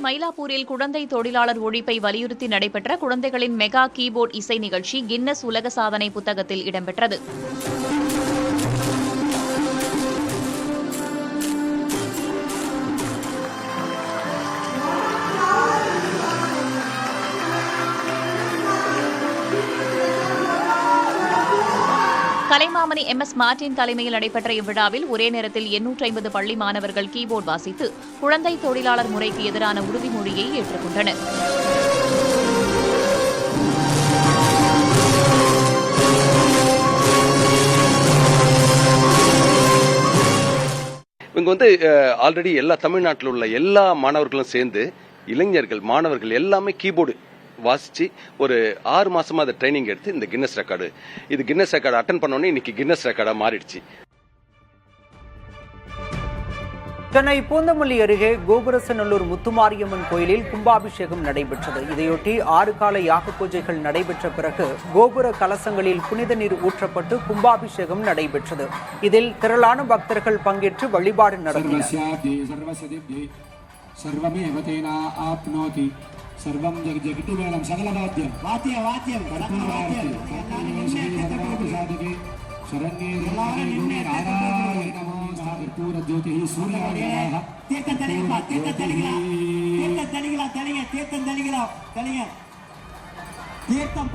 மயிலாப்பூரில் குழந்தை தொழிலாளர் ஒழிப்பை வலியுறுத்தி நடைபெற்ற குழந்தைகளின் மெகா கீபோர்டு இசை நிகழ்ச்சி கின்னஸ் உலக சாதனை புத்தகத்தில் இடம்பெற்றது. கலைமாமணி MS மார்டின் தலைமையில் நடைபெற்ற இவ்விழாவில் ஒரே நேரத்தில் 850 பள்ளி மாணவர்கள் கீபோர்டு வாசித்து குழந்தை தொழிலாளர் முறைக்கு எதிரான உறுதிமொழியை ஏற்றுக்கொண்டனர். இவங்க ஆல்ரெடி எல்லா தமிழ்நாட்டில் உள்ள எல்லா மாணவர்களும் சேர்ந்து இளைஞர்கள் மாணவர்கள் எல்லாமே கீபோர்டு வாசிச்சு ஒரு 6 மாசமா அதை ட்ரைனிங் எடுத்து இந்த கின்னஸ் ரெக்கார்டு அட்டன் பண்ணோன்னே இன்னைக்கு கின்னஸ் ரெக்கார்டா மாறிடுச்சு. சென்னை பூந்தமல்லி அருகே கோபுரசநல்லூர் முத்துமாரியம்மன் கோயிலில் கும்பாபிஷேகம் நடைபெற்றது. இதையொட்டி 6 கால யாக பூஜைகள் நடைபெற்ற பிறகு கோபுர கலசங்களில் புனித நீர் ஊற்றப்பட்டு கும்பாபிஷேகம் நடைபெற்றது. இதில் திரளான பக்தர்கள் பங்கேற்று வழிபாடு நடத்தினர். सर्वं जगति मेलम सकल वाद्यम वाद्य वाद्यम वाद्यम शरण्ये निन्ने नारायण नमः कर्पूर ज्योतिः सूर्यः तीर्थं तलिगला तीर्थं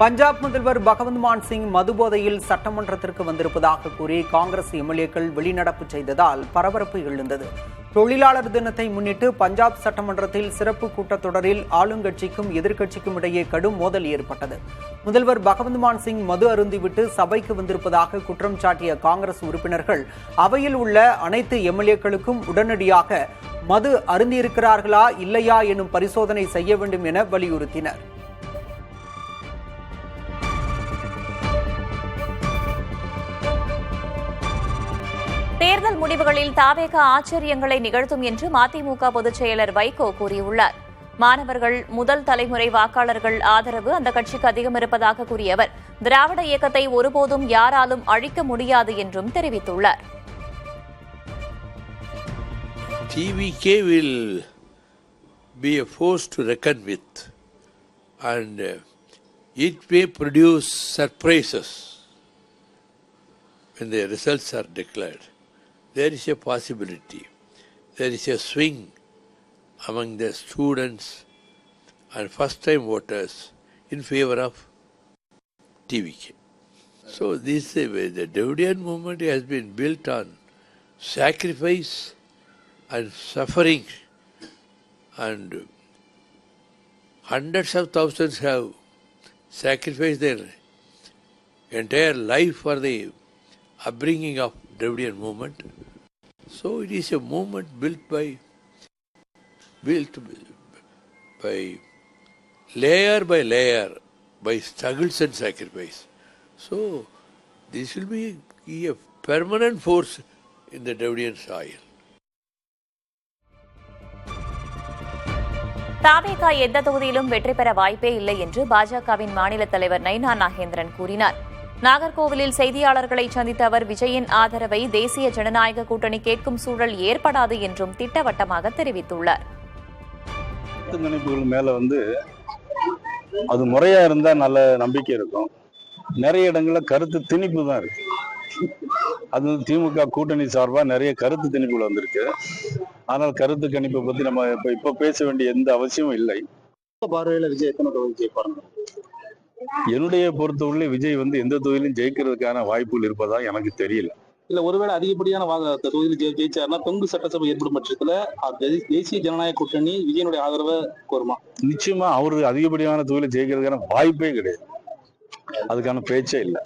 பஞ்சாப் முதல்வர் பகவந்த் மான் சிங் மதுபோதையில் சட்டமன்றத்திற்கு வந்திருப்பதாக கூறி காங்கிரஸ் எம்எல்ஏக்கள் வெளிநடப்பு செய்ததால் பரபரப்பு எழுந்தது. தொழிலாளர் தினத்தை முன்னிட்டு பஞ்சாப் சட்டமன்றத்தில் சிறப்பு கூட்டத்தொடரில் ஆளுங்கட்சிக்கும் எதிர்க்கட்சிக்கும் இடையே கடும் மோதல் ஏற்பட்டது. முதல்வர் பகவந்த் மான் சிங் மது அருந்திவிட்டு சபைக்கு வந்திருப்பதாக குற்றம் சாட்டிய காங்கிரஸ் உறுப்பினர்கள் அவையில் உள்ள அனைத்து எம்எல்ஏக்களுக்கும் உடனடியாக மது அருந்தியிருக்கிறார்களா இல்லையா எனும் பரிசோதனை செய்ய வேண்டும் என வலியுறுத்தினர். தேர்தல் முடிவுகளில் தாவேக ஆச்சரியங்களை நிகழ்த்தும் என்று மதிமுக பொதுச் செயலர் வைகோ கூறியுள்ளார். மாணவர்கள் முதல் தலைமுறை வாக்காளர்கள் ஆதரவு அந்த கட்சிக்கு அதிகம் இருப்பதாக கூறிய அவர் திராவிட இயக்கத்தை ஒருபோதும் யாராலும் அழிக்க முடியாது என்றும் தெரிவித்துள்ளார். TVK will be a force to reckon with and it may produce surprises when the results are declared. There is a possibility, there is a swing among the students and first-time voters in favor of TVK. So the Dravidian movement has been built on sacrifice and suffering, and hundreds of thousands have sacrificed their entire life for the upbringing of Dravidian movement. So it is a movement built by layer by layer, by struggles and sacrifice. So this will be a permanent force in the Dravidian soil. தாவேகா எந்த தொகுதியிலும் வெற்றி பெற வாய்ப்பே இல்லை என்று பாஜகவின் மாநில தலைவர் நைனா நாகேந்திரன் கூறினார். நாகர்கோவிலில் செய்தியாளர்களை சந்தித்த அவர் விஜயின் ஆதரவை தேசிய ஜனநாயக கூட்டணி கேட்கும் சூழல் ஏற்படாது என்றும் திட்டவட்டமாக தெரிவித்துள்ளார். நினைப்புகள் மேல அது முறையா இருந்தா நல்ல நம்பிக்கை இருக்கும். நிறைய இடங்கள்ல கருத்து திணிப்பு தான் இருக்கு. அது திமுக கூட்டணி சார்பா நிறைய கருத்து திணிப்புகள் வந்திருக்கு. ஆனால் கருத்து கணிப்பை பத்தி நம்ம இப்ப பேச வேண்டிய எந்த அவசியமும் இல்லை. பார்வையில விஜய் எத்தனை தொகுதி ஜெயிப்பாருங்க? என்னுடைய பொறுத்தவரை விஜய் எந்த தொகுதியிலும் ஜெயிக்கிறதுக்கான வாய்ப்புகள் இருப்பதா எனக்கு தெரியல. இல்ல ஒருவேளை அதிகப்படியான தொகுதியில் ஜெயிச்சாருன்னா தொங்கு சட்டசபை ஏற்படும் பட்சத்துல தேசிய ஜனநாயக கூட்டணி விஜயனுடைய ஆதரவை கோருமா? நிச்சயமா அவரு அதிகப்படியான தொகுதியில் ஜெயிக்கிறதுக்கான வாய்ப்பே கிடையாது. அதுக்கான பேச்சே இல்லை.